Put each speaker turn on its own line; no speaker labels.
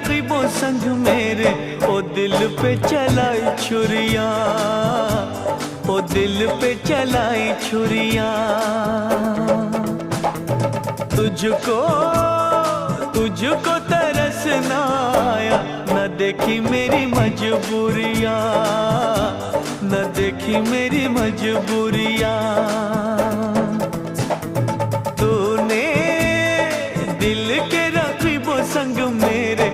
रकीबों संग मेरे ओ दिल पे चलाई छुरियां, ओ दिल पे चलाई छुरियां। तुझको तुझको तरस ना आया, न देखी मेरी मजबूरियां, न देखी मेरी मजबूरियां। तूने दिल के रकीबों संग में